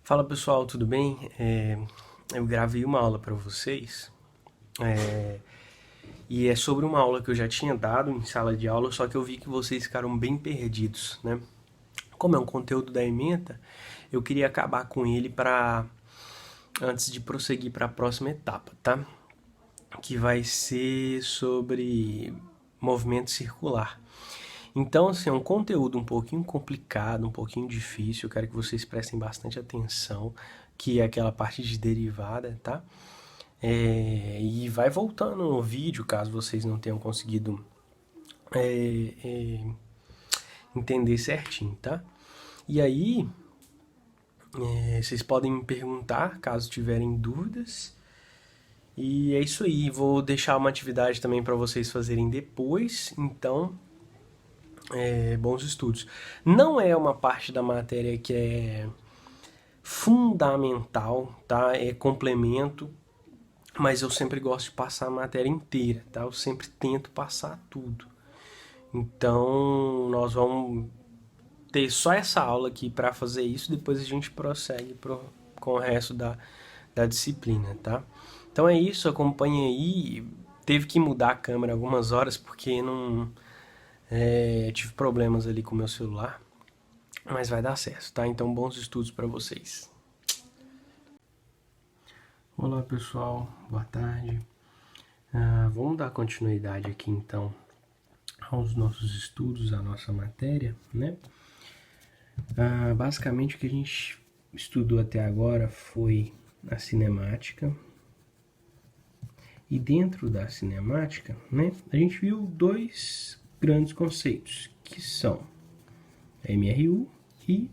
Fala pessoal, tudo bem? Eu gravei uma aula para vocês é, e é sobre uma aula que eu já tinha dado em sala de aula, só que eu vi que vocês ficaram bem perdidos, né? Como é um conteúdo da ementa, eu queria acabar com ele para antes de prosseguir para a próxima etapa, tá? Que vai ser sobre movimento circular. Então, assim, é um conteúdo um pouquinho complicado, um pouquinho difícil. Eu quero que vocês prestem bastante atenção, que é aquela parte de derivada, tá? E vai voltando no vídeo, caso vocês não tenham conseguido é, é, entender certinho, tá? E aí, vocês podem me perguntar, caso tiverem dúvidas. E é isso aí. Vou deixar uma atividade também para vocês fazerem depois. Então, bons estudos. Não é uma parte da matéria que é fundamental, tá? É complemento, mas eu sempre gosto de passar a matéria inteira, tá? Eu sempre tento passar tudo. Então, nós vamos ter só essa aula aqui para fazer isso, depois a gente prossegue com o resto da disciplina, tá? Então é isso, acompanhe aí. Teve que mudar a câmera algumas horas porque não tive problemas ali com o meu celular, mas vai dar certo, tá? Então bons estudos para vocês. Olá pessoal, boa tarde. Vamos dar continuidade aqui então aos nossos estudos, à nossa matéria, né? Basicamente o que a gente estudou até agora foi a cinemática. E dentro da cinemática, né, a gente viu dois grandes conceitos, que são MRU e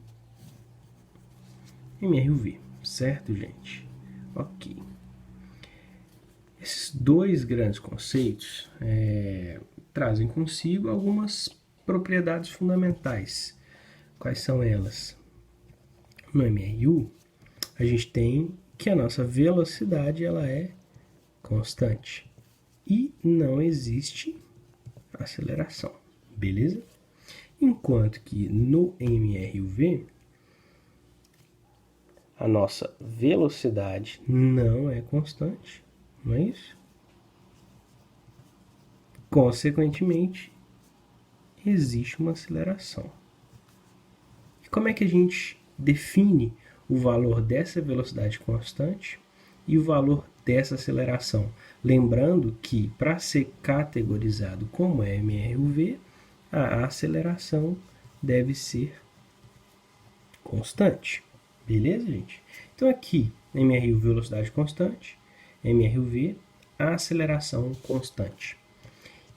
MRUV, certo, gente? Ok. Esses dois grandes conceitos trazem consigo algumas propriedades fundamentais. Quais são elas? No MRU, a gente tem que a nossa velocidade ela é constante e não existe aceleração, beleza? Enquanto que no MRUV, a nossa velocidade não é constante, não é isso? Consequentemente, existe uma aceleração. E como é que a gente define o valor dessa velocidade constante e o valor dessa aceleração? Lembrando que para ser categorizado como MRUV, a aceleração deve ser constante. Beleza, gente? Então aqui, MRU velocidade constante, MRUV a aceleração constante.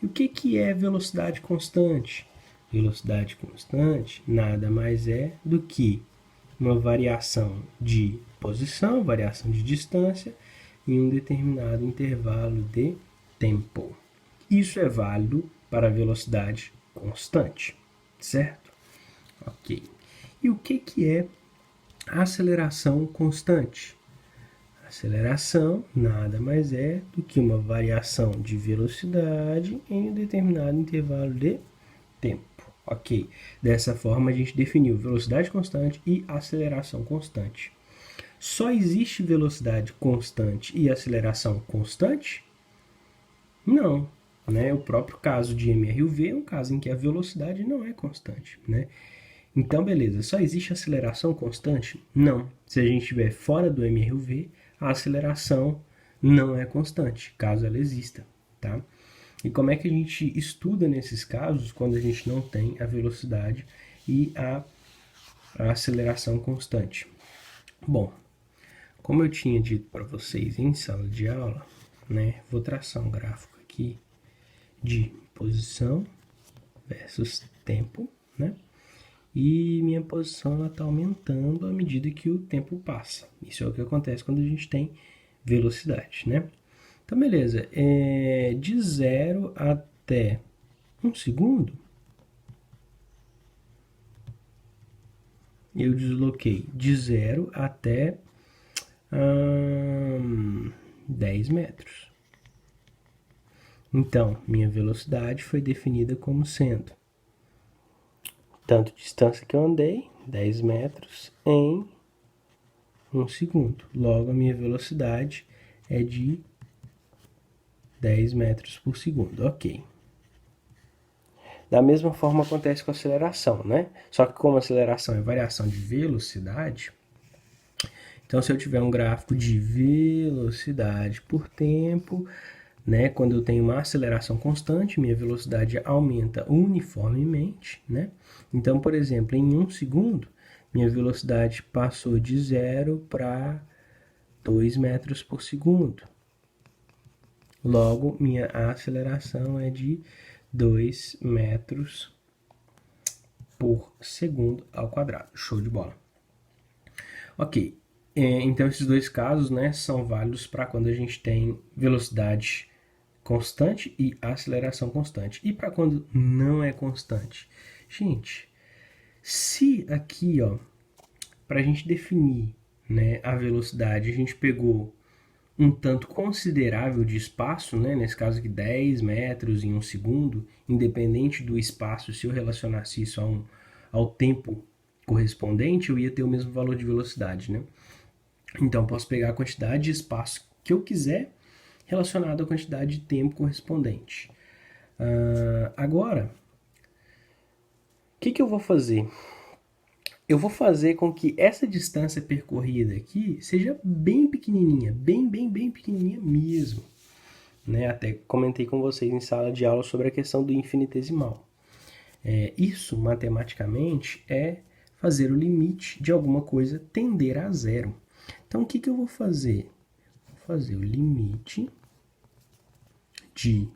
E o que é velocidade constante? Velocidade constante nada mais é do que uma variação de posição, variação de distância em um determinado intervalo de tempo. Isso é válido para a velocidade constante, certo? Ok. E o que é aceleração constante? Aceleração nada mais é do que uma variação de velocidade em um determinado intervalo de tempo. Ok, dessa forma a gente definiu velocidade constante e aceleração constante. Só existe velocidade constante e aceleração constante? Não, né? O próprio caso de MRUV é um caso em que a velocidade não é constante, né? Então, beleza, só existe aceleração constante? Não. Se a gente estiver fora do MRUV, a aceleração não é constante, caso ela exista, tá? E como é que a gente estuda nesses casos quando a gente não tem a velocidade e a aceleração constante? Bom, como eu tinha dito para vocês em sala de aula, né, vou traçar um gráfico aqui de posição versus tempo, né? E minha posição está aumentando à medida que o tempo passa. Isso é o que acontece quando a gente tem velocidade, né? Então, beleza. De 0 até 1 segundo, eu desloquei de 0 até 10 metros. Então, minha velocidade foi definida como sendo tanto distância que eu andei, 10 metros, em 1 segundo. Logo, a minha velocidade é de 10 metros por segundo. Ok. Da mesma forma acontece com a aceleração, né? Só que como a aceleração é variação de velocidade, então se eu tiver um gráfico de velocidade por tempo, né, quando eu tenho uma aceleração constante, minha velocidade aumenta uniformemente, né? Então, por exemplo, em 1 segundo, minha velocidade passou de 0 para 2 metros por segundo. Logo, minha aceleração é de 2 metros por segundo ao quadrado. Show de bola. Ok, então esses dois casos, né, são válidos para quando a gente tem velocidade constante e aceleração constante. E para quando não é constante? Gente, se aqui, ó, para a gente definir, né, a velocidade, a gente pegou um tanto considerável de espaço, né? Nesse caso aqui 10 metros em 1 segundo, independente do espaço, se eu relacionasse isso ao tempo correspondente, eu ia ter o mesmo valor de velocidade, né? Então, posso pegar a quantidade de espaço que eu quiser relacionado à quantidade de tempo correspondente. Agora, o que eu vou fazer? Eu vou fazer com que essa distância percorrida aqui seja bem pequenininha, bem pequenininha mesmo. Né? Até comentei com vocês em sala de aula sobre a questão do infinitesimal. Isso, matematicamente, é fazer o limite de alguma coisa tender a zero. Então, o que eu vou fazer? Vou fazer o limite de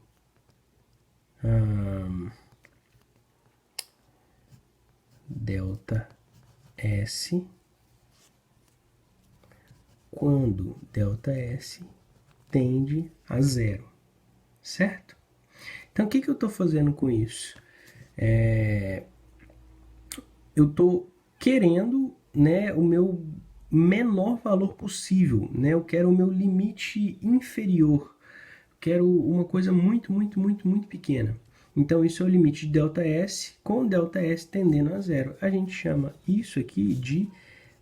delta S quando delta S tende a zero, certo? Então, o que eu estou fazendo com isso? Eu estou querendo, né, o meu menor valor possível, né? Eu quero o meu limite inferior. Quero uma coisa muito pequena. Então, isso é o limite de ΔS, com ΔS tendendo a zero. A gente chama isso aqui de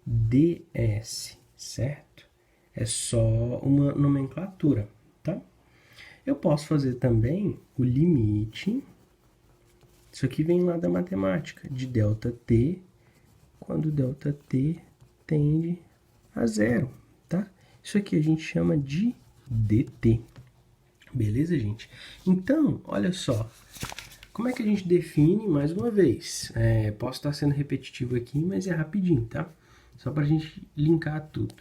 ds, certo? É só uma nomenclatura, tá? Eu posso fazer também o limite, isso aqui vem lá da matemática, de ΔT, quando ΔT tende a zero, tá? Isso aqui a gente chama de dt. Beleza, gente? Então, olha só. Como é que a gente define, mais uma vez? Posso estar sendo repetitivo aqui, mas é rapidinho, tá? Só para a gente linkar tudo.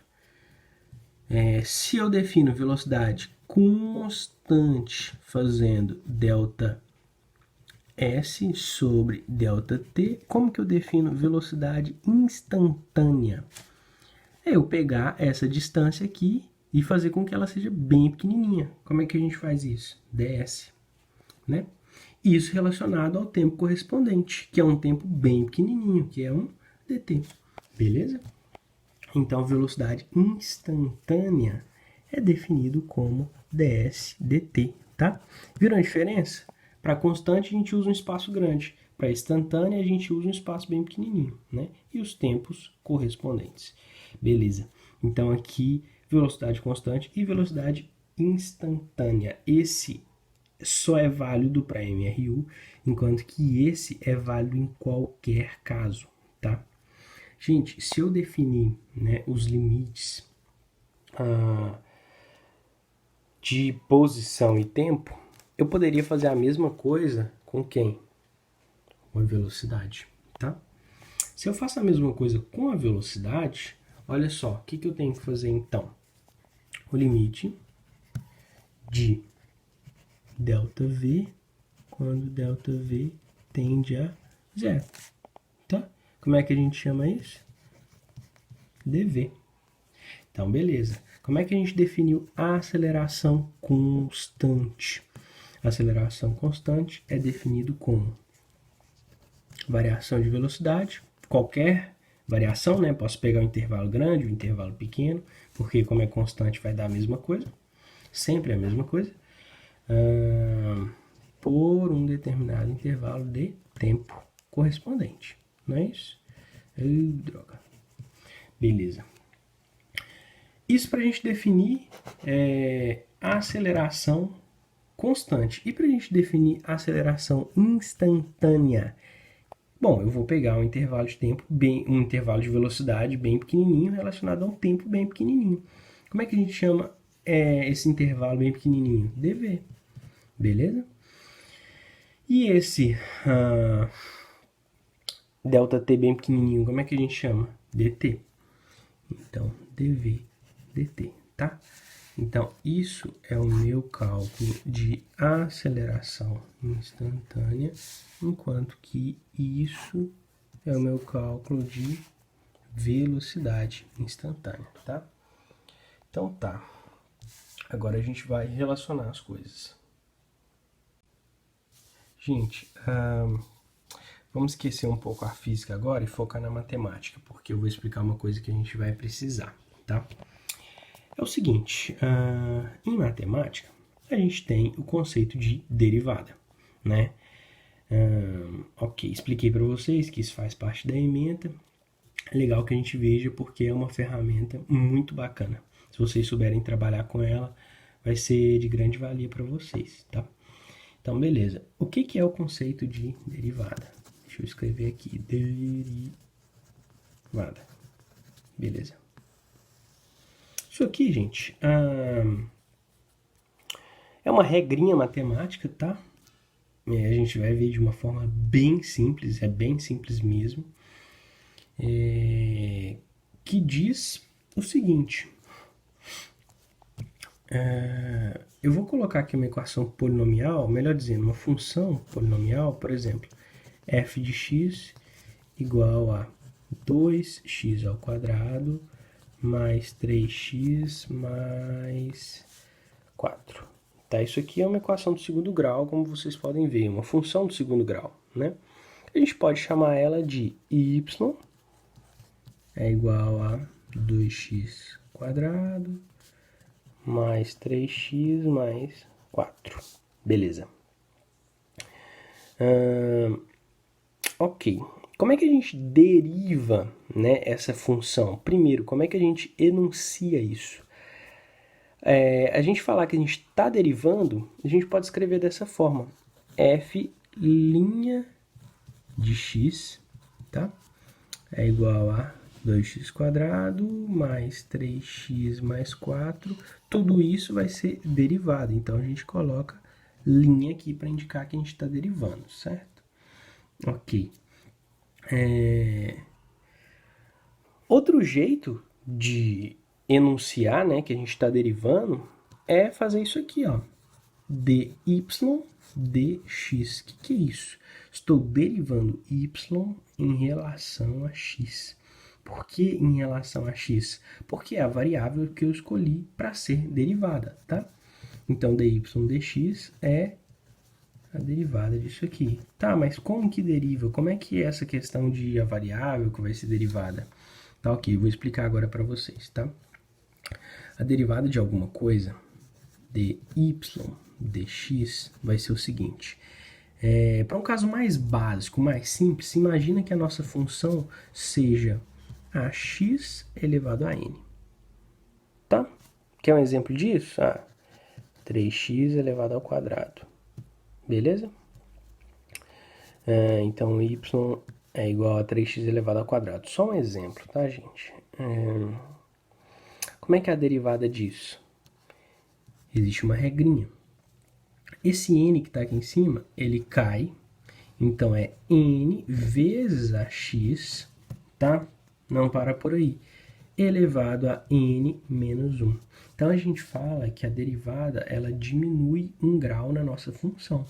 Se eu defino velocidade constante fazendo delta S sobre delta T, como que eu defino velocidade instantânea? É eu pegar essa distância aqui e fazer com que ela seja bem pequenininha. Como é que a gente faz isso? ds, né? Isso relacionado ao tempo correspondente, que é um tempo bem pequenininho, que é um dt. Beleza? Então, velocidade instantânea é definido como ds dt, tá? Viram a diferença? Para constante a gente usa um espaço grande, para instantânea a gente usa um espaço bem pequenininho, né? E os tempos correspondentes. Beleza. Então aqui velocidade constante e velocidade instantânea. Esse só é válido para MRU, enquanto que esse é válido em qualquer caso, tá? Gente, se eu definir, né, os limites de posição e tempo, eu poderia fazer a mesma coisa com quem? Com a velocidade, tá? Se eu faço a mesma coisa com a velocidade, olha só, o que eu tenho que fazer então? O limite de ΔV quando ΔV tende a zero, tá? Como é que a gente chama isso? dV. Então, beleza. Como é que a gente definiu a aceleração constante? A aceleração constante é definido como variação de velocidade, qualquer variação, né? Posso pegar um intervalo grande, um intervalo pequeno, porque como é constante vai dar a mesma coisa, sempre a mesma coisa, por um determinado intervalo de tempo correspondente, não é isso? Droga. Beleza. Isso para a gente definir a aceleração constante. E para a gente definir a aceleração instantânea? Bom, eu vou pegar um intervalo de tempo, um intervalo de velocidade bem pequenininho relacionado a um tempo bem pequenininho. Como é que a gente chama esse intervalo bem pequenininho? dv, beleza? E esse ΔT bem pequenininho, como é que a gente chama? dt. Então, dv, dt, tá? Então, isso é o meu cálculo de aceleração instantânea, enquanto que isso é o meu cálculo de velocidade instantânea, tá? Então tá. Agora a gente vai relacionar as coisas. Gente, vamos esquecer um pouco a física agora e focar na matemática, porque eu vou explicar uma coisa que a gente vai precisar, tá? É o seguinte, em matemática, a gente tem o conceito de derivada, né? Ok, expliquei para vocês que isso faz parte da ementa. É legal que a gente veja porque é uma ferramenta muito bacana. Se vocês souberem trabalhar com ela, vai ser de grande valia para vocês, tá? Então, beleza. O que é o conceito de derivada? Deixa eu escrever aqui, derivada. Beleza. Isso aqui, gente, é uma regrinha matemática, tá? A gente vai ver de uma forma bem simples, é bem simples mesmo, que diz o seguinte. Eu vou colocar aqui uma equação polinomial, melhor dizendo, uma função polinomial, por exemplo, f de x igual a 2x ao quadrado mais 3x mais 4. Tá, isso aqui é uma equação do segundo grau, como vocês podem ver, uma função do segundo grau, né? A gente pode chamar ela de y é igual a 2x quadrado mais 3x mais 4. Beleza. Ok. Como é que a gente deriva, né, essa função? Primeiro, como é que a gente enuncia isso? A gente falar que a gente está derivando, a gente pode escrever dessa forma. F' de x, tá? É igual a 2x quadrado mais 3x mais 4. Tudo isso vai ser derivado. Então, a gente coloca linha aqui para indicar que a gente está derivando, certo? Ok. Outro jeito de enunciar, né, que a gente está derivando, é fazer isso aqui, ó. dy dx. O que é isso? Estou derivando y em relação a x. Por que em relação a x? Porque é a variável que eu escolhi para ser derivada, tá? Então, dy dx é a derivada disso aqui. Tá, mas como que deriva? Como é que é essa questão de a variável que vai ser derivada? Tá, ok, vou explicar agora para vocês, tá? A derivada de alguma coisa, dy dx, vai ser o seguinte. Para um caso mais básico, mais simples, imagina que a nossa função seja ax elevado a n. Tá? Quer um exemplo disso? 3x elevado ao quadrado. Beleza? Então, y é igual a 3x elevado ao quadrado. Só um exemplo, tá, gente? Como é que é a derivada disso? Existe uma regrinha. Esse n que está aqui em cima, ele cai. Então, é n vezes ax, tá? Não para por aí. Elevado a n menos 1. Então, a gente fala que a derivada, ela diminui 1 grau na nossa função.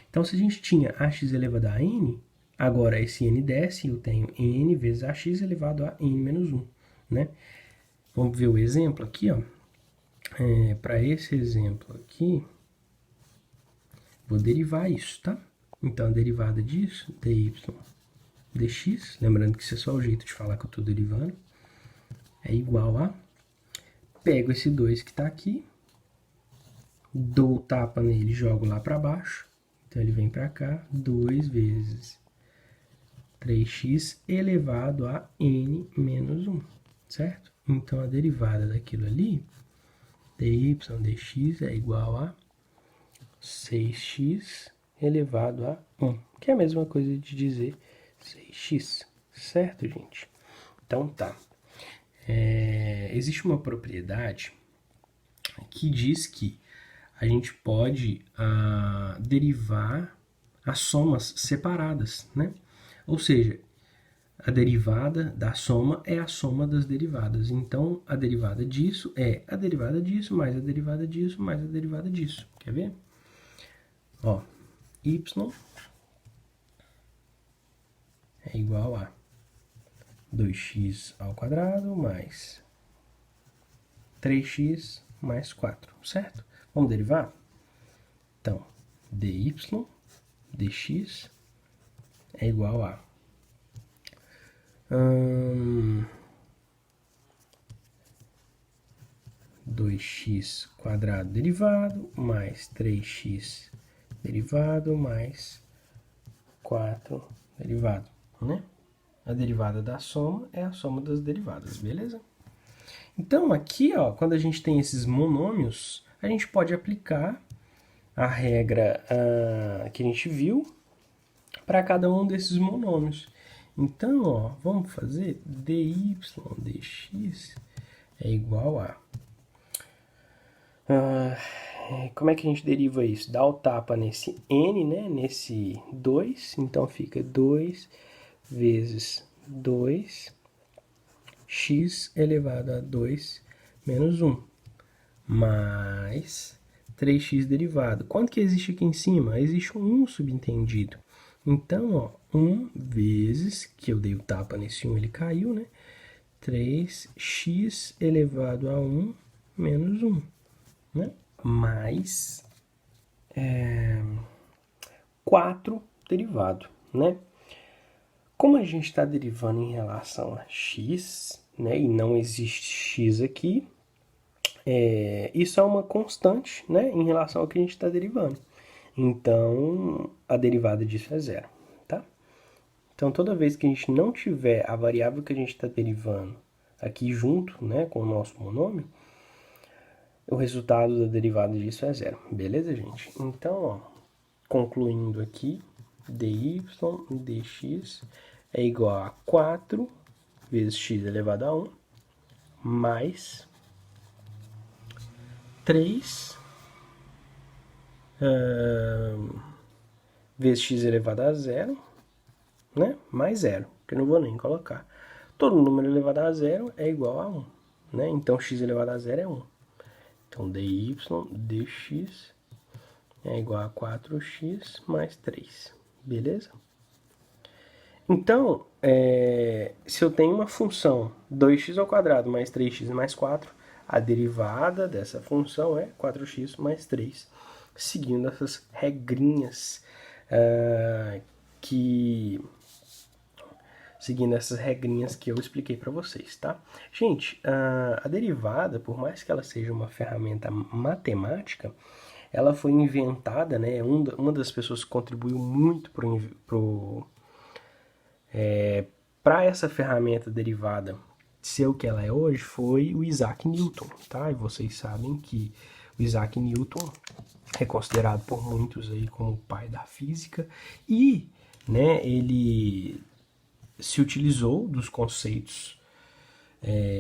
Então, se a gente tinha ax elevado a n, agora esse n desce e eu tenho n vezes ax elevado a n menos 1, né? Vamos ver o exemplo aqui, ó. Para esse exemplo aqui, vou derivar isso, tá? Então, a derivada disso, dy dx, lembrando que isso é só o jeito de falar que eu estou derivando, é igual a, pego esse 2 que está aqui, dou tapa nele e jogo lá para baixo, então ele vem para cá, 2 vezes 3x elevado a n menos 1, certo? Então, a derivada daquilo ali, dy dx é igual a 6x elevado a 1, que é a mesma coisa de dizer 6x, certo, gente? Então, tá. Existe uma propriedade que diz que a gente pode derivar as somas separadas, né? Ou seja, a derivada da soma é a soma das derivadas. Então, a derivada disso é a derivada disso, mais a derivada disso, mais a derivada disso. Quer ver? Ó, y é igual a 2x ao quadrado mais 3x mais 4, certo? Vamos derivar? Então, dy dx é igual a 2x quadrado derivado mais 3x derivado mais 4 derivado, né? A derivada da soma é a soma das derivadas, beleza? Então, aqui, ó, quando a gente tem esses monômios, a gente pode aplicar a regra que a gente viu para cada um desses monômios. Então, ó, vamos fazer dy dx é igual a... como é que a gente deriva isso? Dá o tapa nesse n, né? Nesse 2, então fica 2 vezes 2 x elevado a 2 menos 1, mais 3x derivado. Quanto que existe aqui em cima? Existe um 1 subentendido. Então, ó, 1 vezes, que eu dei o tapa nesse 1, ele caiu, né? 3x elevado a 1 menos 1, né? Mais 4 derivado, né? Como a gente está derivando em relação a x, né, e não existe x aqui, isso é uma constante, né, em relação ao que a gente está derivando. Então, a derivada disso é zero, tá? Então, toda vez que a gente não tiver a variável que a gente está derivando aqui junto, né, com o nosso monômio, o resultado da derivada disso é zero, beleza, gente? Então, ó, concluindo aqui, dy dx é igual a 4 vezes x elevado a 1 mais 3 vezes x elevado a zero, né? Mais zero, que eu não vou nem colocar. Todo número elevado a zero é igual a 1, né? Então, x elevado a zero é 1. Então, dy dx é igual a 4x mais 3, beleza? Então, se eu tenho uma função 2x ao quadrado mais 3x mais 4, a derivada dessa função é 4x mais 3, seguindo essas regrinhas que eu expliquei para vocês, tá? Gente, a derivada, por mais que ela seja uma ferramenta matemática, ela foi inventada, né? Uma das pessoas que contribuiu muito para essa ferramenta derivada ser o que ela é hoje foi o Isaac Newton, tá? E vocês sabem que o Isaac Newton é considerado por muitos aí como o pai da física e, né, ele se utilizou dos conceitos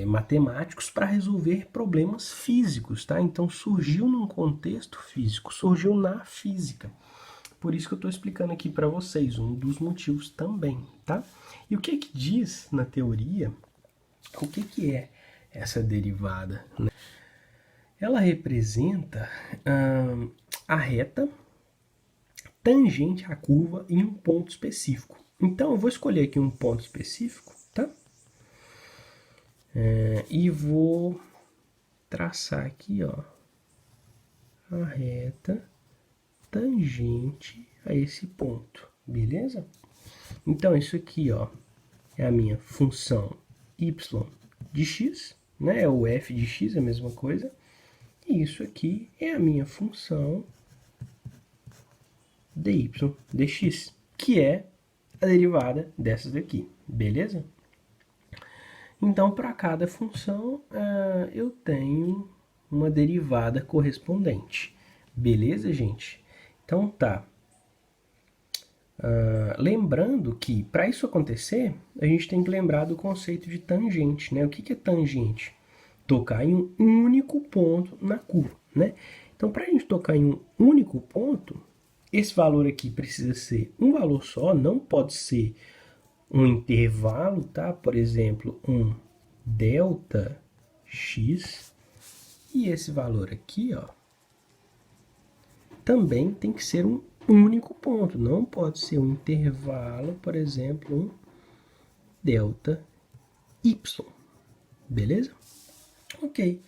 matemáticos para resolver problemas físicos, tá? Então surgiu num contexto físico, surgiu na física. Por isso que eu estou explicando aqui para vocês, um dos motivos também, tá? E o que que diz na teoria, o que que é essa derivada, né? Ela representa a reta tangente à curva em um ponto específico. Então, eu vou escolher aqui um ponto específico, tá? E vou traçar aqui, ó, a reta tangente a esse ponto, beleza? Então, isso aqui, ó, é a minha função y de x, né? O f de x é a mesma coisa. E isso aqui é a minha função dy dx, que é a derivada dessas daqui, beleza? Então, para cada função, eu tenho uma derivada correspondente. Beleza, gente? Então tá. Lembrando que, para isso acontecer, a gente tem que lembrar do conceito de tangente, né? O que é tangente? Tocar em um único ponto na curva, né? Então, para a gente tocar em um único ponto, esse valor aqui precisa ser um valor só, não pode ser um intervalo, tá? Por exemplo, um delta x, e esse valor aqui, ó, também tem que ser um único ponto, não pode ser um intervalo, por exemplo, um delta y, beleza? Ok.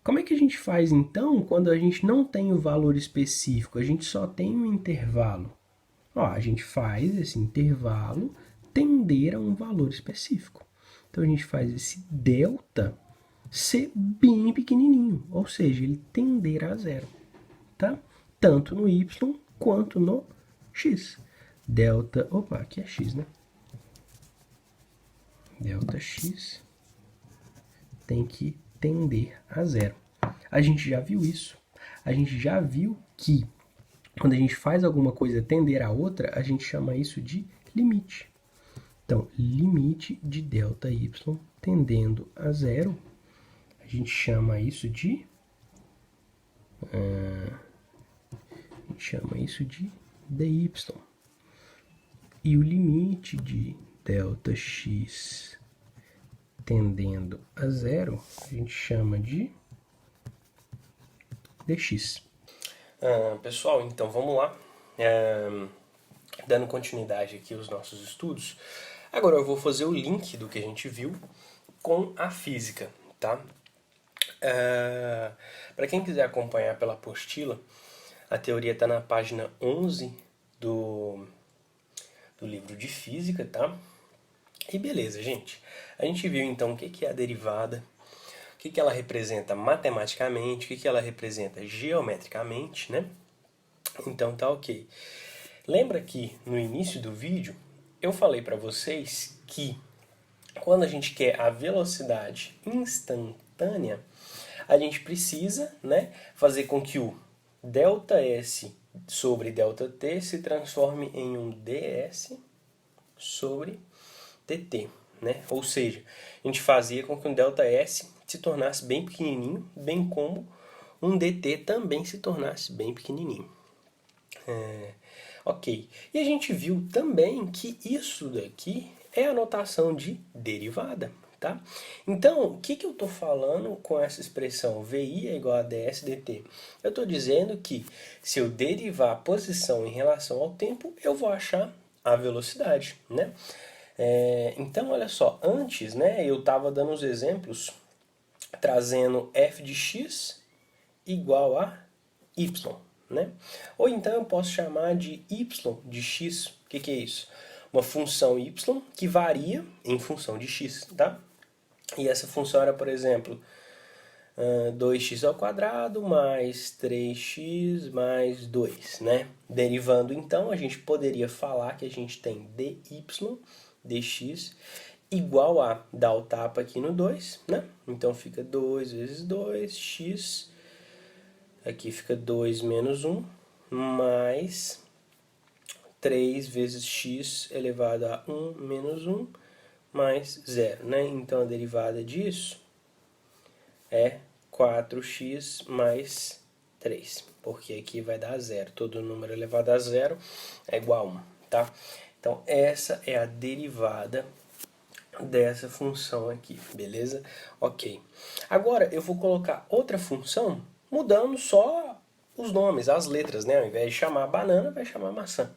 Como é que a gente faz então quando a gente não tem o valor específico, a gente só tem um intervalo? Ó, a gente faz esse intervalo tender a um valor específico. Então a gente faz esse delta ser bem pequenininho, ou seja, ele tender a zero, tá? Tanto no y quanto no x. Delta, opa, aqui é x, né? Delta x tem que tender a zero. A gente já viu isso. A gente já viu que quando a gente faz alguma coisa tender a outra, a gente chama isso de limite. Então, limite de delta y tendendo a zero, a gente chama isso de dy. E o limite de delta x tendendo a zero, a gente chama de dx. Pessoal, então vamos lá. Dando continuidade aqui aos nossos estudos, agora eu vou fazer o link do que a gente viu com a física, tá? Para quem quiser acompanhar pela apostila, a teoria está na página 11 do livro de física, tá? E beleza, gente. A gente viu então o que é a derivada, o que ela representa matematicamente, o que ela representa geometricamente, né? Então tá ok. Lembra que no início do vídeo eu falei para vocês que quando a gente quer a velocidade instantânea, a gente precisa, né, fazer com que o ΔS sobre ΔT se transforme em um ds sobre dt, né? Ou seja, a gente fazia com que um ΔS se tornasse bem pequenininho, bem como um dt também se tornasse bem pequenininho. Ok, e a gente viu também que isso daqui é a notação de derivada, tá? Então, o que eu estou falando com essa expressão VI é igual a ds dt? Eu estou dizendo que se eu derivar a posição em relação ao tempo, eu vou achar a velocidade, né? Então, olha só, antes, né, eu estava dando os exemplos trazendo f de x igual a y, né? Ou então eu posso chamar de y de x. O que é isso? Uma função y que varia em função de x, tá? E essa função era, por exemplo, 2x ao quadrado mais 3x mais 2, né? Derivando, então, a gente poderia falar que a gente tem dy dx igual a dar o tapa aqui no 2, né? Então fica 2 vezes 2, x, aqui fica 2 menos 1, mais 3 vezes x elevado a 1 menos 1, mais 0, né? Então a derivada disso é 4x mais 3, porque aqui vai dar 0. Todo número elevado a 0 é igual a 1, tá? Então essa é a derivada dessa função aqui, beleza? Ok. Agora eu vou colocar outra função mudando só os nomes, as letras, né? Ao invés de chamar banana, vai chamar maçã.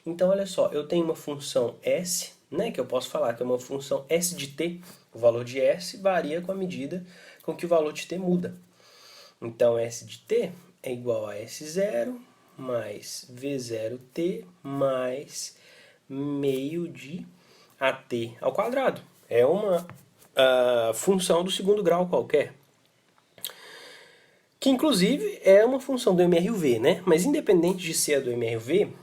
Então, olha só, eu tenho uma função s, né? Que eu posso falar que é uma função s de t. O valor de s varia com a medida com que o valor de t muda. Então, s de t é igual a s0 mais v0t mais meio de at ao quadrado. É uma função do segundo grau qualquer. Que inclusive é uma função do MRV, né? Mas independente de ser a do MRV,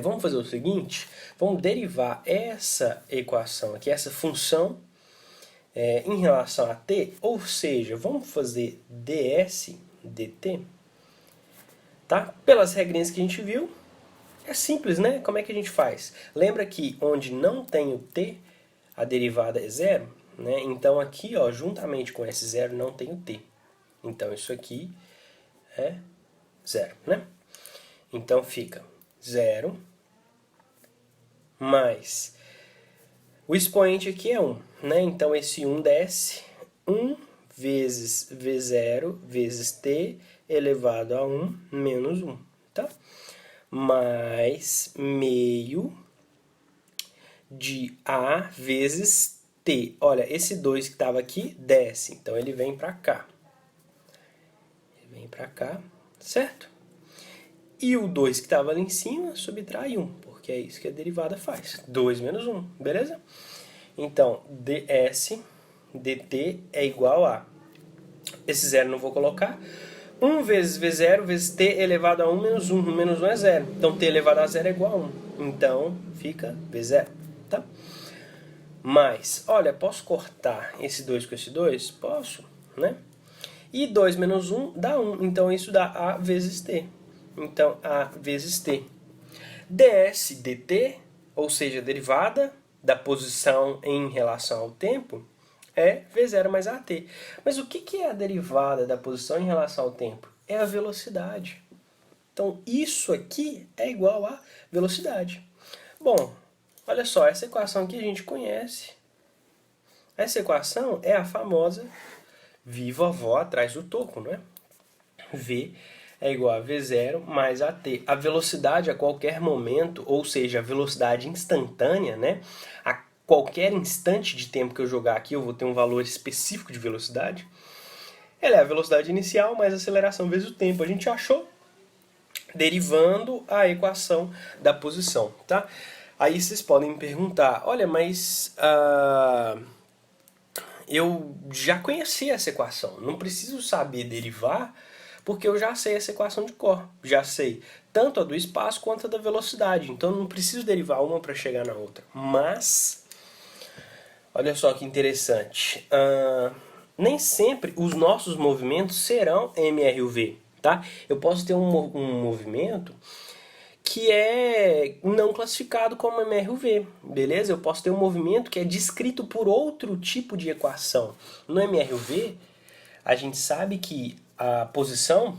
vamos fazer o seguinte, vamos derivar essa equação aqui, essa função, em relação a t, ou seja, vamos fazer ds dt, tá? Pelas regrinhas que a gente viu, é simples, né? Como é que a gente faz? Lembra que onde não tem o t, a derivada é zero, né? Então aqui, ó, juntamente com esse zero, não tem o t. Então isso aqui é zero, né? Então fica 0 mais... O expoente aqui é 1, né? Então esse 1 desce, 1 vezes v0 vezes t elevado a 1 menos 1, tá? Mais meio de a vezes t. Olha, esse 2 que estava aqui desce, então ele vem para cá. Ele vem para cá, certo? E o 2 que estava ali em cima subtrai 1, porque é isso que a derivada faz. 2 menos 1, beleza? Então, ds dt é igual a... Esse zero não vou colocar. 1 vezes v0 vezes t elevado a 1 menos 1. 1 menos 1 é 0. Então, t elevado a 0 é igual a 1. Então, fica v0, tá? Mas, olha, posso cortar esse 2 com esse 2? Posso, né? E 2 menos 1 dá 1. Então, isso dá a vezes t. Então, a vezes t. ds dt, ou seja, a derivada da posição em relação ao tempo, é v0 mais at. Mas o que é a derivada da posição em relação ao tempo? É a velocidade. Então, isso aqui é igual a velocidade. Bom, olha só, essa equação aqui a gente conhece. Essa equação é a famosa vi vovó atrás do toco, não é? V é igual a V0 mais AT. A velocidade a qualquer momento, ou seja, a velocidade instantânea, né? A qualquer instante de tempo que eu jogar aqui, eu vou ter um valor específico de velocidade. Ela é a velocidade inicial mais a aceleração vezes o tempo. A gente achou derivando a equação da posição, tá? Aí vocês podem me perguntar, olha, mas eu já conheci essa equação, não preciso saber derivar, porque eu já sei essa equação de cor. Já sei tanto a do espaço quanto a da velocidade. Então não preciso derivar uma para chegar na outra. Mas, olha só que interessante. Nem sempre os nossos movimentos serão MRUV. Tá? Eu posso ter um movimento que é não classificado como MRUV, beleza? Eu posso ter um movimento que é descrito por outro tipo de equação. No MRUV, a gente sabe que a posição,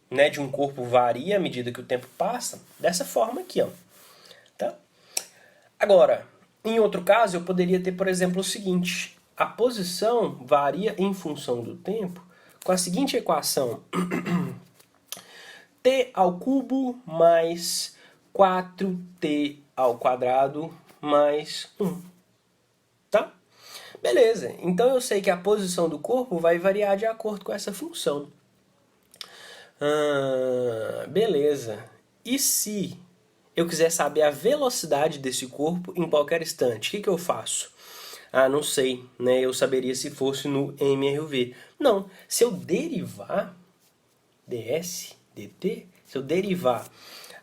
né, de um corpo varia à medida que o tempo passa, dessa forma aqui, ó. Tá? Agora, em outro caso, eu poderia ter, por exemplo, o seguinte. A posição varia em função do tempo com a seguinte equação. T ao cubo mais 4t ao quadrado mais 1. Tá? Beleza, então eu sei que a posição do corpo vai variar de acordo com essa função. Beleza. E se eu quiser saber a velocidade desse corpo em qualquer instante, o que eu faço? Não sei, né? Eu saberia se fosse no MRUV. Não, se eu derivar ds, dt, se eu derivar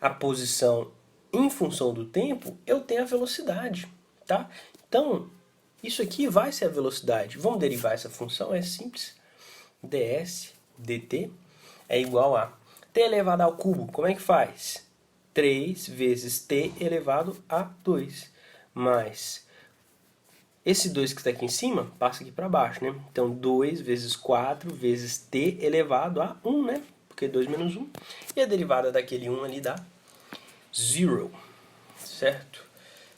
a posição em função do tempo, eu tenho a velocidade, tá? Então, isso aqui vai ser a velocidade. Vamos derivar essa função, é simples. ds dt é igual a t elevado ao cubo. Como é que faz? 3 vezes t elevado a 2. Mais esse 2 que está aqui em cima, passa aqui para baixo, né? Então, 2 vezes 4 vezes t elevado a 1, né? Porque 2 menos 1. E a derivada daquele 1 ali dá 0, certo?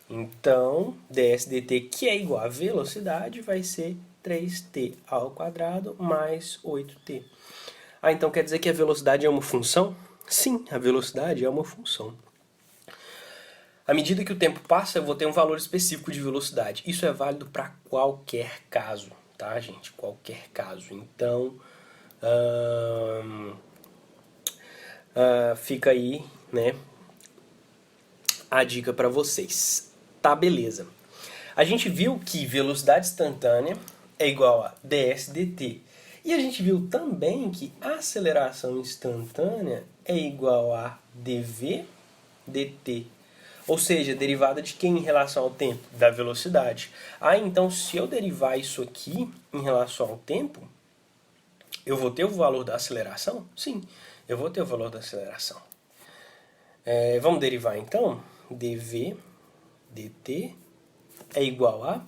Então, ds dt, que é igual a velocidade, vai ser 3t ao quadrado mais 8t. Então quer dizer que a velocidade é uma função? Sim, a velocidade é uma função. À medida que o tempo passa, eu vou ter um valor específico de velocidade. Isso é válido para qualquer caso, tá, gente? Qualquer caso. Então, fica aí, né, a dica para vocês. Tá, beleza. A gente viu que velocidade instantânea é igual a ds dt. E a gente viu também que aceleração instantânea é igual a dv dt. Ou seja, derivada de quem em relação ao tempo? Da velocidade. Ah, então se eu derivar isso aqui em relação ao tempo, eu vou ter o valor da aceleração? Sim, eu vou ter o valor da aceleração. Vamos derivar então? dv dt é igual a...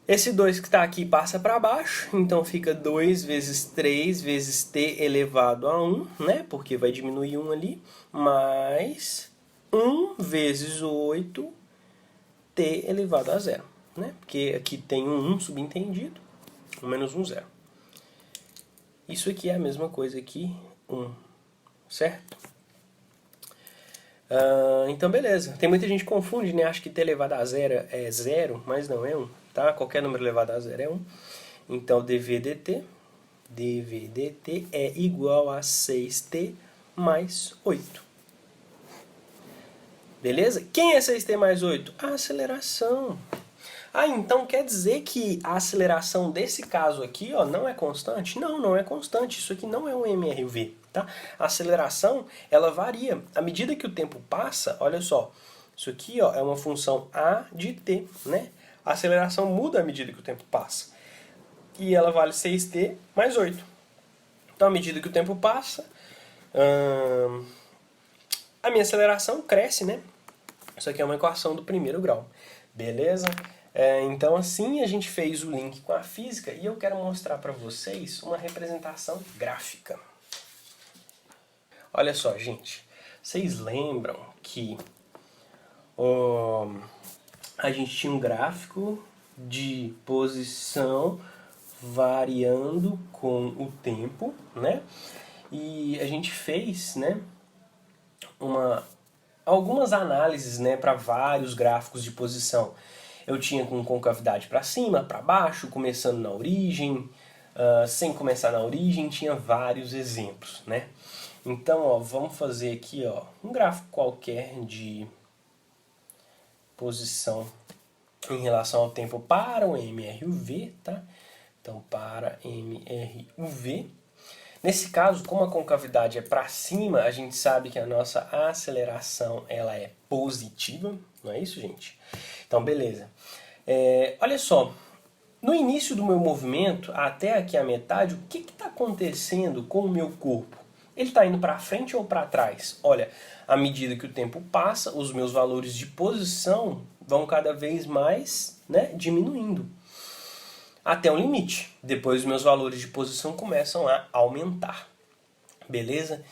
Esse 2 que está aqui passa para baixo, então fica 2 vezes 3 vezes t elevado a 1, né? Porque vai diminuir 1 ali, mais 1 vezes 8 t elevado a 0, né? Porque aqui tem um 1 subentendido, 1 menos 1, 0. Isso aqui é a mesma coisa aqui, 1, certo? Então beleza, tem muita gente que confunde, né? Acha que t elevado a 0 é 0, mas não é 1, tá? Qualquer número elevado a 0 é 1. Então dv dt é igual a 6t mais 8. Beleza? Quem é 6t mais 8? A aceleração. Ah, então quer dizer que a aceleração desse caso aqui, ó, não é constante? Não, não é constante. Isso aqui não é um MRV, tá? A aceleração, ela varia. À medida que o tempo passa, olha só, isso aqui, ó, é uma função a de t, né? A aceleração muda à medida que o tempo passa. E ela vale 6t mais 8. Então, à medida que o tempo passa, a minha aceleração cresce, né? Isso aqui é uma equação do primeiro grau. Beleza? Então assim a gente fez o link com a física e eu quero mostrar para vocês uma representação gráfica. Olha só, gente. Vocês lembram que a gente tinha um gráfico de posição variando com o tempo, né? E a gente fez, né, algumas análises, né, para vários gráficos de posição. Eu tinha com concavidade para cima, para baixo, começando na origem, sem começar na origem, tinha vários exemplos, né? Então, ó, vamos fazer aqui, ó, um gráfico qualquer de posição em relação ao tempo para o MRUV, tá? Então, para MRUV. Nesse caso, como a concavidade é para cima, a gente sabe que a nossa aceleração ela é positiva, não é isso, gente? Então, beleza. Olha só, no início do meu movimento, até aqui a metade, o que está acontecendo com o meu corpo? Ele está indo para frente ou para trás? Olha, à medida que o tempo passa, os meus valores de posição vão cada vez mais, né, diminuindo. Até um limite. Depois os meus valores de posição começam a aumentar. Beleza?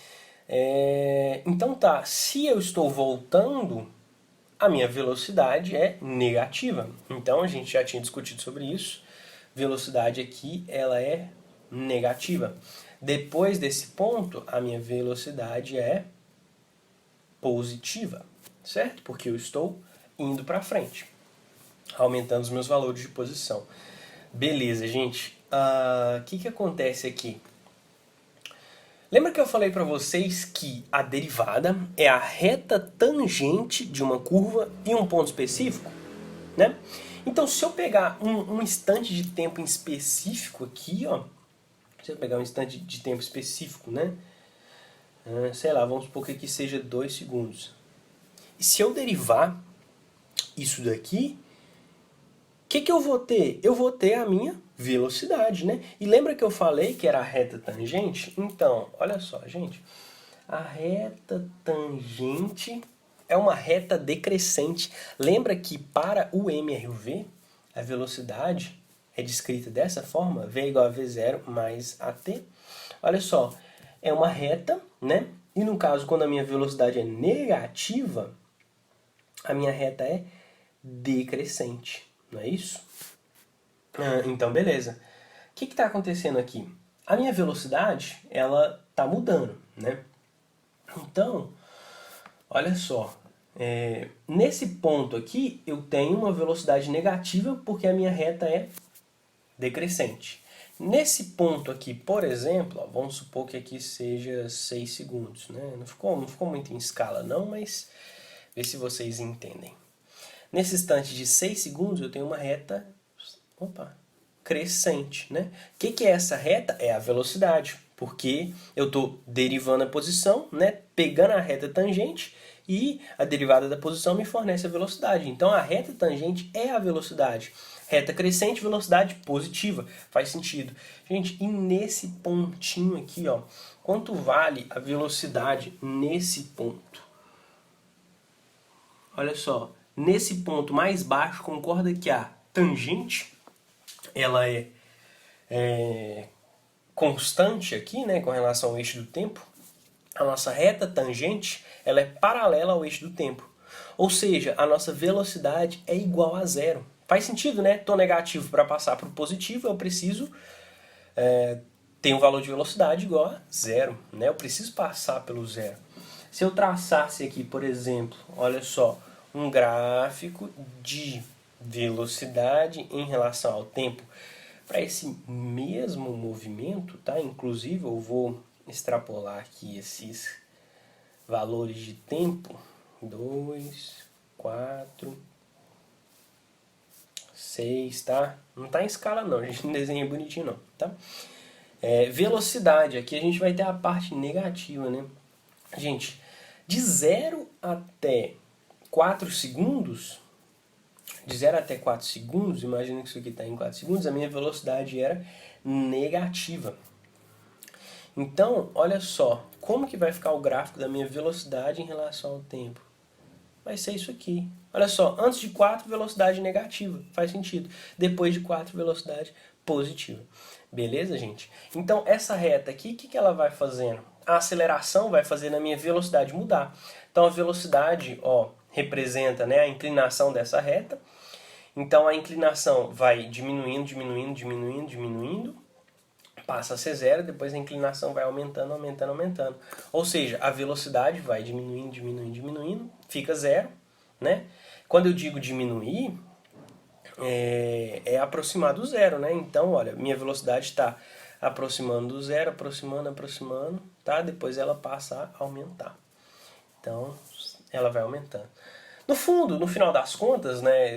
Então tá, se eu estou voltando, a minha velocidade é negativa. Então a gente já tinha discutido sobre isso. Velocidade aqui, ela é negativa. Depois desse ponto, a minha velocidade é positiva, certo? Porque eu estou indo para frente, aumentando os meus valores de posição. Beleza, gente. O que acontece aqui? Lembra que eu falei para vocês que a derivada é a reta tangente de uma curva em um ponto específico, né? Então, se eu pegar um instante de tempo em específico aqui, ó, se eu pegar um instante de tempo específico, né? Sei lá, vamos supor que aqui seja 2 segundos. E se eu derivar isso daqui, o que eu vou ter? Eu vou ter a minha velocidade, né? E lembra que eu falei que era a reta tangente? Então, olha só, gente. A reta tangente é uma reta decrescente. Lembra que para o MRV, a velocidade é descrita dessa forma, V igual a V0 mais AT. Olha só, é uma reta, né? E no caso, quando a minha velocidade é negativa, a minha reta é decrescente, não é isso? Então, beleza. O que está acontecendo aqui? A minha velocidade, ela está mudando, né? Então, olha só, nesse ponto aqui eu tenho uma velocidade negativa porque a minha reta é decrescente. Nesse ponto aqui, por exemplo, ó, vamos supor que aqui seja 6 segundos, né? Não ficou muito em escala não, mas vê se vocês entendem. Nesse instante de 6 segundos eu tenho uma reta crescente, né? O que é essa reta? É a velocidade, porque eu estou derivando a posição, né? Pegando a reta tangente E a derivada da posição me fornece a velocidade. Então a reta tangente é a velocidade. Reta crescente, velocidade positiva. Faz sentido. Gente, e nesse pontinho aqui, ó, quanto vale a velocidade nesse ponto? Olha só, nesse ponto mais baixo, concorda que a tangente, ela é constante aqui, né, com relação ao eixo do tempo. A nossa reta tangente, ela é paralela ao eixo do tempo. Ou seja, a nossa velocidade é igual a zero. Faz sentido, né? Estou negativo para passar para o positivo, eu preciso ter um valor de velocidade igual a zero, né? Eu preciso passar pelo zero. Se eu traçasse aqui, por exemplo, olha só, um gráfico de velocidade em relação ao tempo para esse mesmo movimento, tá? Inclusive eu vou extrapolar aqui esses valores de tempo. 2, 4, 6, tá? Não tá em escala não, a gente não desenha bonitinho não, tá? Velocidade, aqui a gente vai ter a parte negativa, né? Gente, de 0 até 4 segundos, de 0 até 4 segundos, imagina que isso aqui está em 4 segundos, a minha velocidade era negativa. Então, olha só, como que vai ficar o gráfico da minha velocidade em relação ao tempo? Vai ser isso aqui. Olha só, antes de 4, velocidade negativa, faz sentido. Depois de 4, velocidade positiva. Beleza, gente? Então, essa reta aqui, o que ela vai fazendo? A aceleração vai fazer na minha velocidade mudar. Então, a velocidade, ó, representa, né, a inclinação dessa reta. Então, a inclinação vai diminuindo, diminuindo, diminuindo, diminuindo. Passa a ser zero, depois a inclinação vai aumentando, aumentando, aumentando. Ou seja, a velocidade vai diminuindo, diminuindo, diminuindo, fica zero, né? Quando eu digo diminuir, é aproximar do zero, né? Então, olha, minha velocidade está aproximando do zero, aproximando, aproximando, tá? Depois ela passa a aumentar. Então, ela vai aumentando. No fundo, no final das contas, né,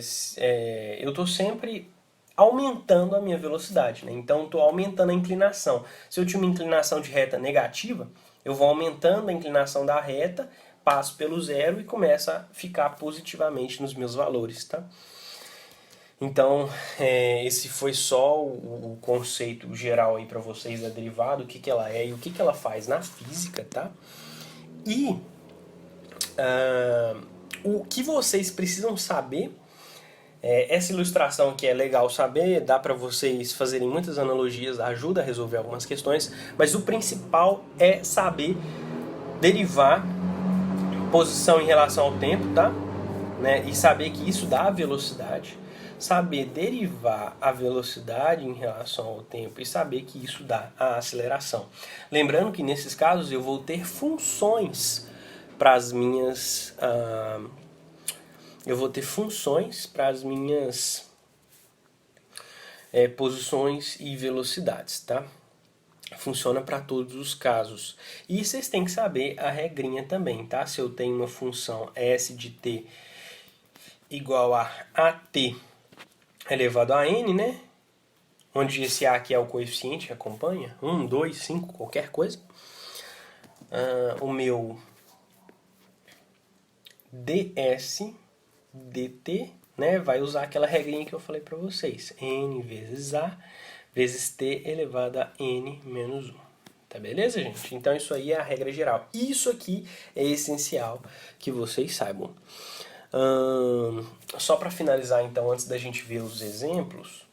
eu estou sempre aumentando a minha velocidade, né? Então estou aumentando a inclinação. Se eu tinha uma inclinação de reta negativa, eu vou aumentando a inclinação da reta, passo pelo zero e começa a ficar positivamente nos meus valores, tá? Então, esse foi só o conceito geral aí para vocês da derivada, o que, que ela é e o que, que ela faz na física, tá? E o que vocês precisam saber, essa ilustração aqui é legal saber, dá para vocês fazerem muitas analogias, ajuda a resolver algumas questões, mas o principal é saber derivar posição em relação ao tempo, tá? Né? E saber que isso dá velocidade, saber derivar a velocidade em relação ao tempo e saber que isso dá a aceleração. Lembrando que nesses casos eu vou ter funções para as minhas posições e velocidades, tá? Funciona para todos os casos. E vocês têm que saber a regrinha também, tá? Se eu tenho uma função s de t igual a at elevado a n, né? Onde esse a aqui é o coeficiente que acompanha, 1, 2, 5, qualquer coisa. O meu ds dt, né, vai usar aquela regrinha que eu falei para vocês. N vezes a vezes t elevado a n menos 1. Tá beleza, gente? Então isso aí é a regra geral. Isso aqui é essencial que vocês saibam. Só para finalizar, então, antes da gente ver os exemplos,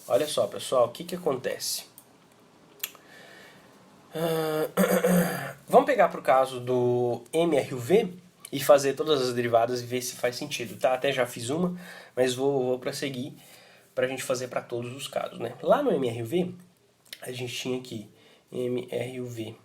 olha só, pessoal, o que, que acontece? Vamos pegar para o caso do MRUV e fazer todas as derivadas e ver se faz sentido, tá? Até já fiz uma, mas vou prosseguir para a gente fazer para todos os casos, né? Lá no MRUV, a gente tinha aqui MRUV.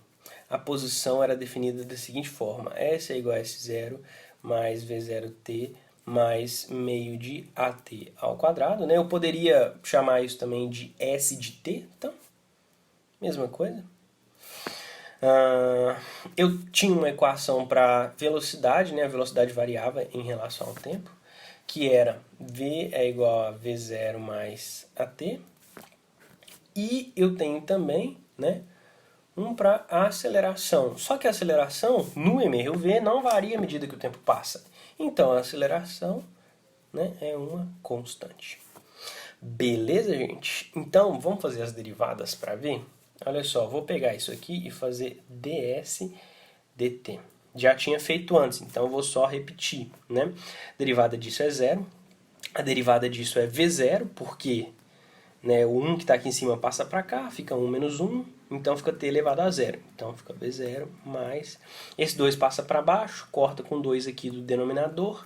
A posição era definida da seguinte forma: S é igual a S0 mais V0t mais meio de AT ao quadrado, né? Eu poderia chamar isso também de S de t, então, mesma coisa. Eu tinha uma equação para velocidade, né? A velocidade variava em relação ao tempo, que era V é igual a V0 mais AT. E eu tenho também, né, 1 para a aceleração. Só que a aceleração no MRUV não varia à medida que o tempo passa. Então a aceleração, né, é uma constante. Beleza, gente? Então vamos fazer as derivadas para ver? Olha só, vou pegar isso aqui e fazer ds dt. Já tinha feito antes, então eu vou só repetir, né? A derivada disso é zero. A derivada disso é v0, porque, né, o 1 que está aqui em cima passa para cá, fica 1 menos 1, então fica t elevado a zero. Então fica v0 mais... Esse 2 passa para baixo, corta com 2 aqui do denominador,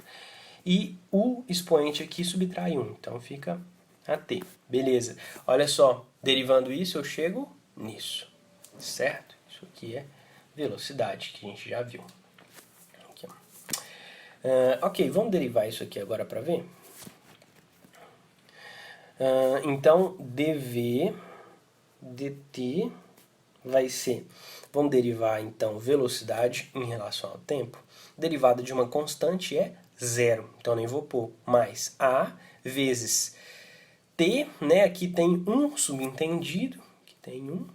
e o expoente aqui subtrai 1, então fica at. Beleza. Olha só, derivando isso eu chego nisso, certo? Isso aqui é velocidade, que a gente já viu. Aqui, ok, vamos derivar isso aqui agora para ver? Então, dv dt vai ser, vamos derivar então velocidade em relação ao tempo. Derivada de uma constante é zero, então nem vou pôr, mais a vezes t, né, aqui tem um subentendido, aqui tem um,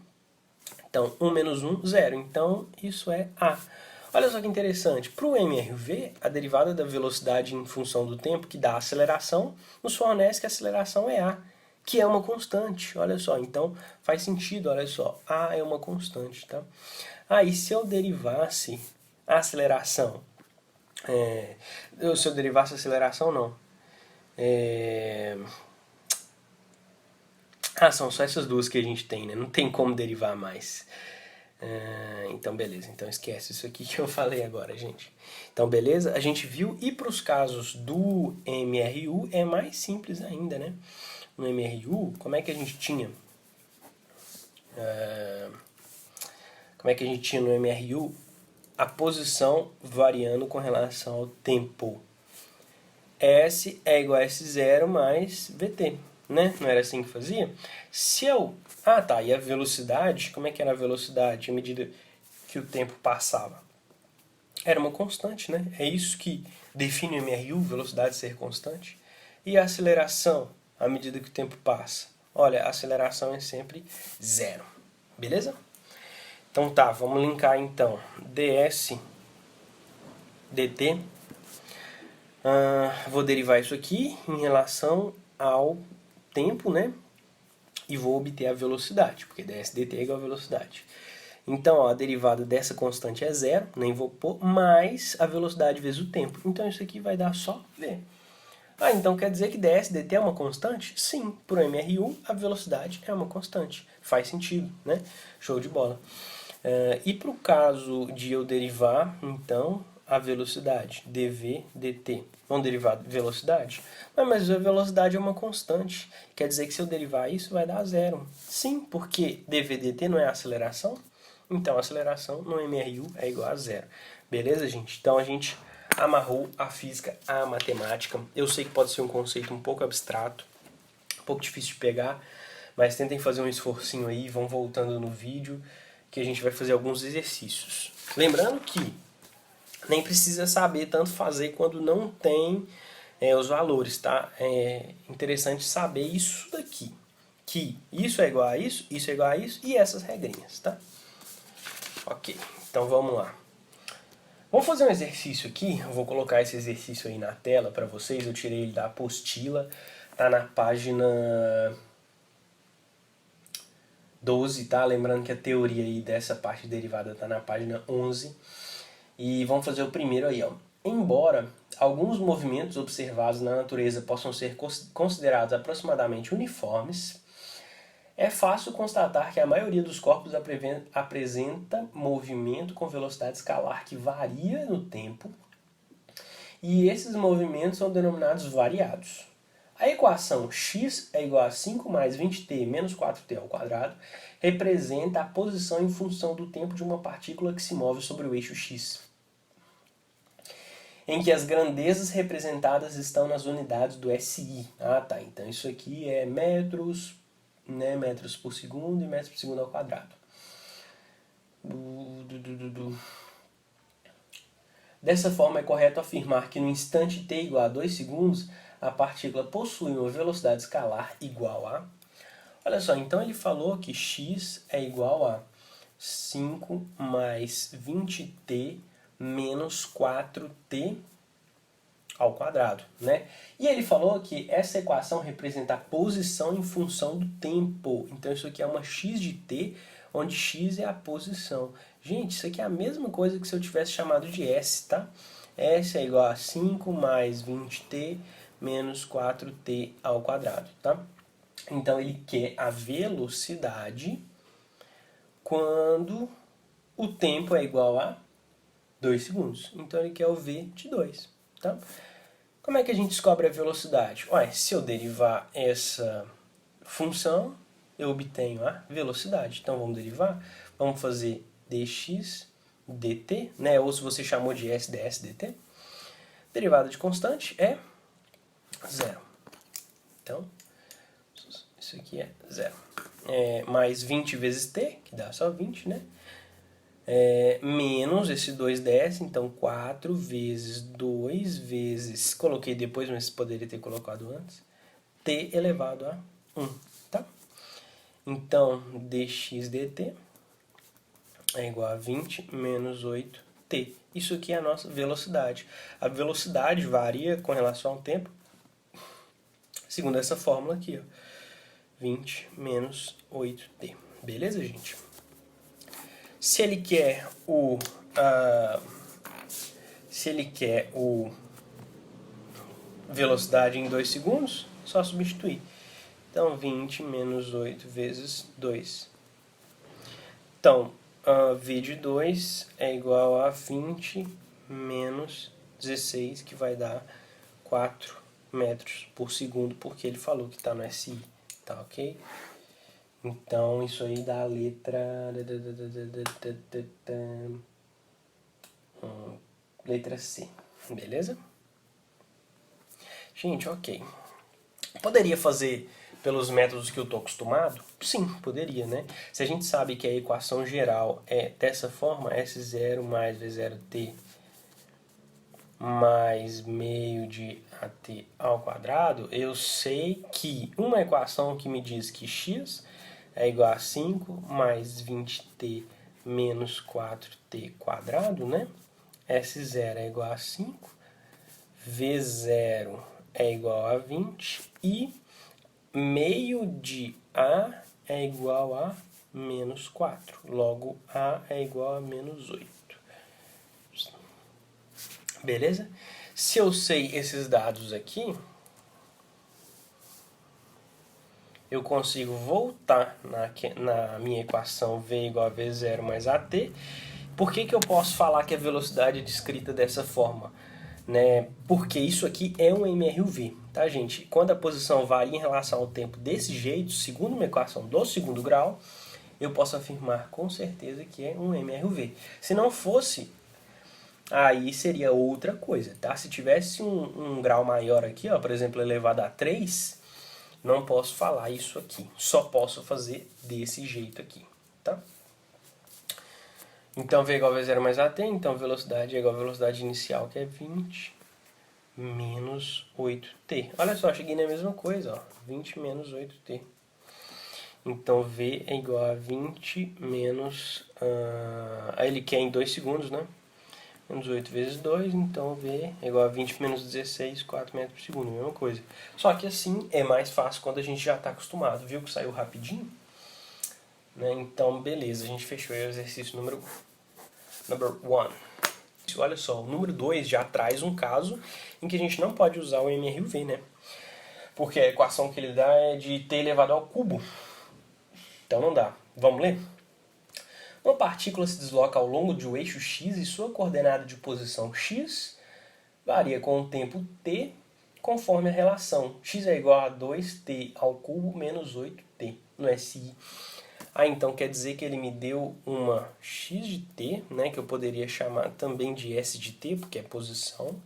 então 1 menos 1, 0, então isso é a. Olha só que interessante, para o MRV, a derivada da velocidade em função do tempo, que dá a aceleração, nos fornece que a aceleração é a, que é uma constante. Olha só, então faz sentido, olha só, a é uma constante, tá? E se eu derivasse a aceleração, se eu derivasse a aceleração, não. São só essas duas que a gente tem, né? Não tem como derivar mais. Então, beleza. Então, esquece isso aqui que eu falei agora, gente. Então, beleza? A gente viu. E para os casos do MRU é mais simples ainda, né? No MRU, como é que a gente tinha? Como é que a gente tinha no MRU a posição variando com relação ao tempo? S é igual a S0 mais VT, né? Não era assim que fazia? Se eu... e a velocidade, como é que era a velocidade à medida que o tempo passava? Era uma constante, né? É isso que define o MRU, velocidade ser constante. E a aceleração à medida que o tempo passa? Olha, a aceleração é sempre zero. Beleza? Então tá, vamos linkar então ds dt. Vou derivar isso aqui em relação ao tempo, né? E vou obter a velocidade, porque ds dt é igual a velocidade. Então, a derivada dessa constante é zero, nem vou pôr, mais a velocidade vezes o tempo. Então, isso aqui vai dar só v. Então quer dizer que ds dt é uma constante? Sim, para o MRU a velocidade é uma constante. Faz sentido, né? Show de bola. E para o caso de eu derivar, então, a velocidade, dv dt. Vamos derivar velocidade? Mas a velocidade é uma constante. Quer dizer que se eu derivar isso vai dar zero. Sim, porque dv dt não é aceleração? Então a aceleração no MRU é igual a zero. Beleza, gente? Então a gente amarrou a física à matemática. Eu sei que pode ser um conceito um pouco abstrato, um pouco difícil de pegar, mas tentem fazer um esforcinho aí, vão voltando no vídeo, que a gente vai fazer alguns exercícios. Lembrando que nem precisa saber tanto fazer quando não tem os valores, tá? É interessante saber isso daqui, que isso é igual a isso é igual a isso, e essas regrinhas, tá? Ok, então vamos lá. Vamos fazer um exercício aqui, eu vou colocar esse exercício aí na tela para vocês, eu tirei ele da apostila, tá na página 12, tá? Lembrando que a teoria aí dessa parte derivada tá na página 11. E vamos fazer o primeiro aí, ó. Embora alguns movimentos observados na natureza possam ser considerados aproximadamente uniformes, é fácil constatar que a maioria dos corpos apresenta movimento com velocidade escalar que varia no tempo, e esses movimentos são denominados variados. A equação x é igual a 5 mais 20t menos 4t ao quadrado representa a posição em função do tempo de uma partícula que se move sobre o eixo x, em que as grandezas representadas estão nas unidades do SI. Então isso aqui é metros, né, metros por segundo e metros por segundo ao quadrado. Dessa forma, é correto afirmar que no instante t igual a 2 segundos, a partícula possui uma velocidade escalar igual a... Olha só, então ele falou que x é igual a 5 mais 20t menos 4t ao quadrado, né? E ele falou que essa equação representa a posição em função do tempo. Então isso aqui é uma x de t, onde x é a posição. Gente, isso aqui é a mesma coisa que se eu tivesse chamado de s, tá? S é igual a 5 mais 20t menos 4t ao quadrado, tá? Então ele quer a velocidade quando o tempo é igual a 2 segundos. Então ele quer o v de 2, tá? Como é que a gente descobre a velocidade? Ué, se eu derivar essa função, eu obtenho a velocidade. Então vamos derivar. Vamos fazer dx dt, né? Ou se você chamou de s ds dt. Derivada de constante é zero. Então, isso aqui é zero. Mais 20 vezes t, que dá só 20, né? Menos esse 2ds, então 4 vezes 2 vezes, coloquei depois, mas poderia ter colocado antes, t elevado a 1, tá? Então, dx dt é igual a 20 menos 8t. Isso aqui é a nossa velocidade. A velocidade varia com relação ao tempo, segundo essa fórmula aqui, ó. 20 menos 8t. Beleza, gente? Se ele quer o velocidade em 2 segundos, só substituir. Então, 20 menos 8 vezes 2. Então, v de 2 é igual a 20 menos 16, que vai dar 4 metros por segundo, porque ele falou que está no SI, tá ok? Então, isso aí dá a letra... letra C, beleza? Gente, ok. Poderia fazer pelos métodos que eu estou acostumado? Sim, poderia, né? Se a gente sabe que a equação geral é dessa forma, S0 mais V0t mais meio de AT ao quadrado, eu sei que uma equação que me diz que x é igual a 5 mais 20t menos 4t quadrado, né? S0 é igual a 5, V0 é igual a 20 e meio de A é igual a menos 4. Logo, A é igual a menos 8. Beleza? Se eu sei esses dados aqui, eu consigo voltar na minha equação V igual a V0 mais AT. Por que eu posso falar que a velocidade é descrita dessa forma? Né? Porque isso aqui é um MRUV, tá, gente? Quando a posição varia em relação ao tempo desse jeito, segundo uma equação do segundo grau, eu posso afirmar com certeza que é um MRUV. Se não fosse, aí seria outra coisa, tá? Se tivesse um grau maior aqui, ó, por exemplo, elevado a 3, não posso falar isso aqui. Só posso fazer desse jeito aqui, tá? Então, V igual a V0 mais AT, então velocidade é igual a velocidade inicial, que é 20 menos 8t. Olha só, cheguei na mesma coisa, ó, 20 menos 8t. Então, V é igual a 20 menos... aí ele quer em 2 segundos, né? Menos 8 vezes 2, então V é igual a 20 menos 16, 4 metros por segundo, mesma coisa. Só que assim é mais fácil quando a gente já está acostumado. Viu que saiu rapidinho? Né? Então, beleza, a gente fechou aí o exercício número 1. Olha só, o número 2 já traz um caso em que a gente não pode usar o MRUV, né? Porque a equação que ele dá é de t elevado ao cubo. Então não dá. Vamos ler? Uma partícula se desloca ao longo de um eixo x e sua coordenada de posição x varia com o tempo t conforme a relação x é igual a 2t ao cubo menos 8t no SI. Então quer dizer que ele me deu uma x de t, né, que eu poderia chamar também de s de t, porque é posição,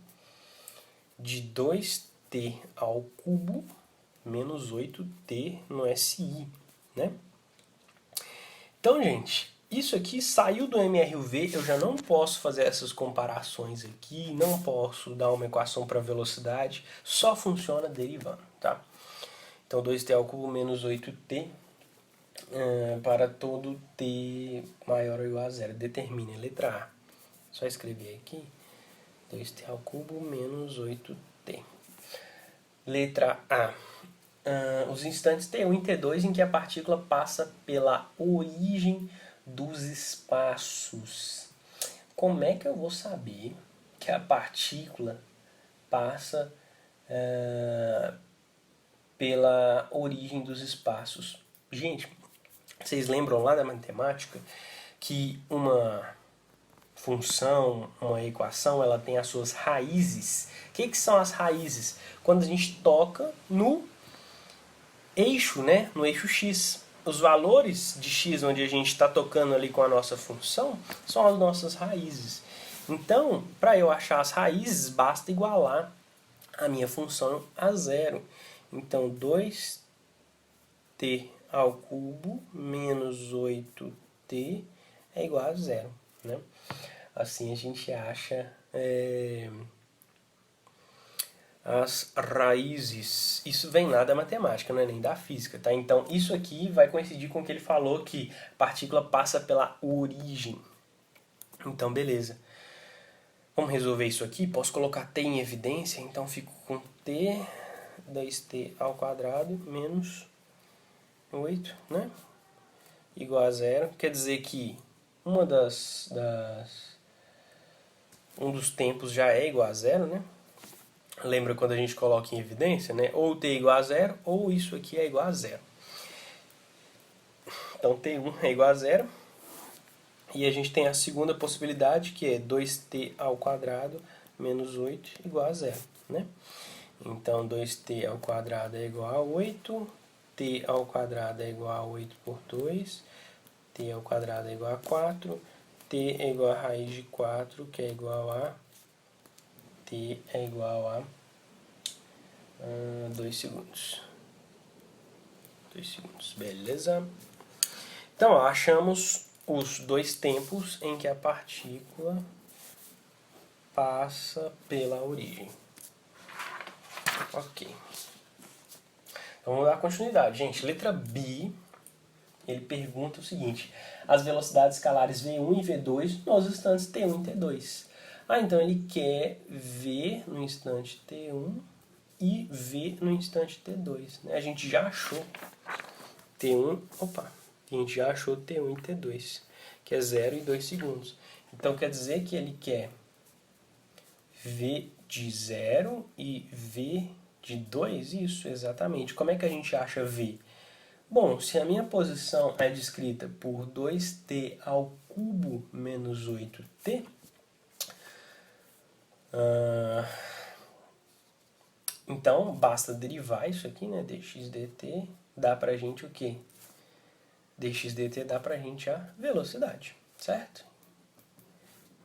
de 2t ao cubo menos 8t no SI, né? Então, gente, isso aqui saiu do MRUV, eu já não posso fazer essas comparações aqui, não posso dar uma equação para velocidade, só funciona derivando, tá? Então, 2t ao cubo menos 8t para todo t maior ou igual a zero. Determine, letra A. Só escrever aqui, 2t ao cubo menos 8t. Letra A. Os instantes T1 e T2 em que a partícula passa pela origem dos espaços. Como é que eu vou saber que a partícula passa pela origem dos espaços? Gente, vocês lembram lá da matemática que uma função, uma equação, ela tem as suas raízes. O que são as raízes? Quando a gente toca no eixo, né? No eixo x. Os valores de x onde a gente está tocando ali com a nossa função são as nossas raízes. Então, para eu achar as raízes, basta igualar a minha função a zero. Então, 2t ao cubo menos 8t é igual a zero, né? Assim a gente acha as raízes. Isso vem lá da matemática, não é nem da física, tá? Então, isso aqui vai coincidir com o que ele falou, que a partícula passa pela origem. Então, beleza. Vamos resolver isso aqui. Posso colocar t em evidência, então fico com t, 2t ao quadrado menos 8, né? Igual a zero. Quer dizer que um dos tempos já é igual a zero, né? Lembra quando a gente coloca em evidência, né? Ou t é igual a zero, ou isso aqui é igual a zero. Então, t1 é igual a zero. E a gente tem a segunda possibilidade, que é 2t ao quadrado menos 8 igual a zero, né? Então, 2t ao quadrado é igual a 8. T ao quadrado é igual a 8 por 2. T ao quadrado é igual a 4. T é igual a raiz de 4, que é igual a... T é igual a 2 segundos. 2 segundos, beleza? Então, ó, achamos os dois tempos em que a partícula passa pela origem. Ok. Então, vamos dar continuidade. Gente, letra B, ele pergunta o seguinte: as velocidades escalares V1 e V2 nos instantes T1 e T2. Então ele quer V no instante T1 e V no instante T2. Né? A gente já achou T1, a gente já achou T1 e T2, que é 0 e 2 segundos. Então quer dizer que ele quer V de 0 e V de 2? Isso, exatamente. Como é que a gente acha V? Bom, se a minha posição é descrita por 2t ao cubo menos 8t, então basta derivar isso aqui, né? dx dt dá pra gente o quê? Dx dt dá pra gente a velocidade, certo?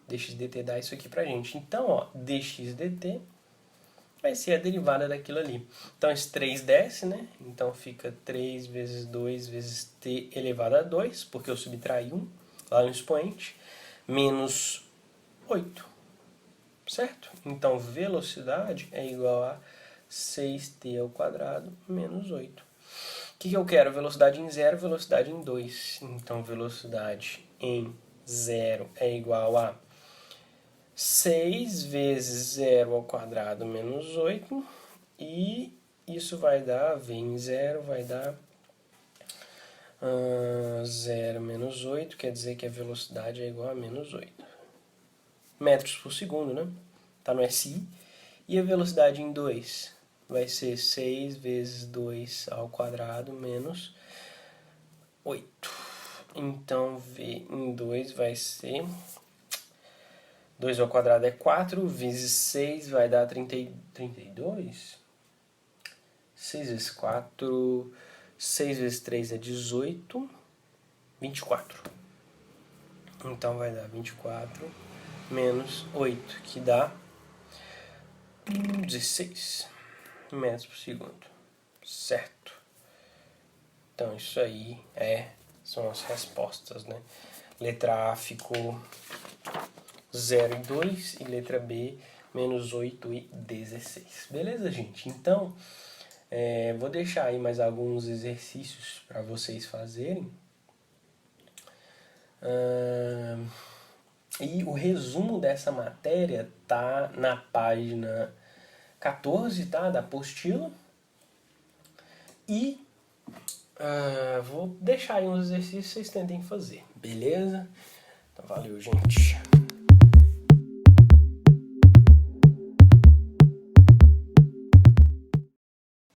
Dx dt dá isso aqui pra gente. Então, ó, dx dt vai ser a derivada daquilo ali. Então, esse 3 desce, né? Então, fica 3 vezes 2 vezes t elevado a 2, porque eu subtraí 1 lá no expoente, menos 8, certo? Então, velocidade é igual a 6t ao quadrado menos 8. O que eu quero? Velocidade em 0, velocidade em 2. Então, velocidade em 0 é igual a 6 vezes 0 ao quadrado menos 8, e isso vai dar, v em 0 vai dar 0 menos 8, quer dizer que a velocidade é igual a menos 8 metros por segundo, né? Tá no SI. E a velocidade em 2 vai ser 6 vezes 2 ao quadrado menos 8. Então, v em 2 vai ser 2 ao quadrado é 4, vezes 6 vai dar 32? 6 vezes 4, 6 vezes 3 é 18, 24. Então vai dar 24 menos 8, que dá 16 metros por segundo, certo? Então isso aí são as respostas, né? Letra A ficou 0 e 2, e letra B, menos 8 e 16. Beleza, gente? Então, Vou deixar aí mais alguns exercícios para vocês fazerem. E o resumo dessa matéria tá na página 14, tá, da apostila. E vou deixar aí uns exercícios que vocês tentem fazer, beleza? Então valeu, gente.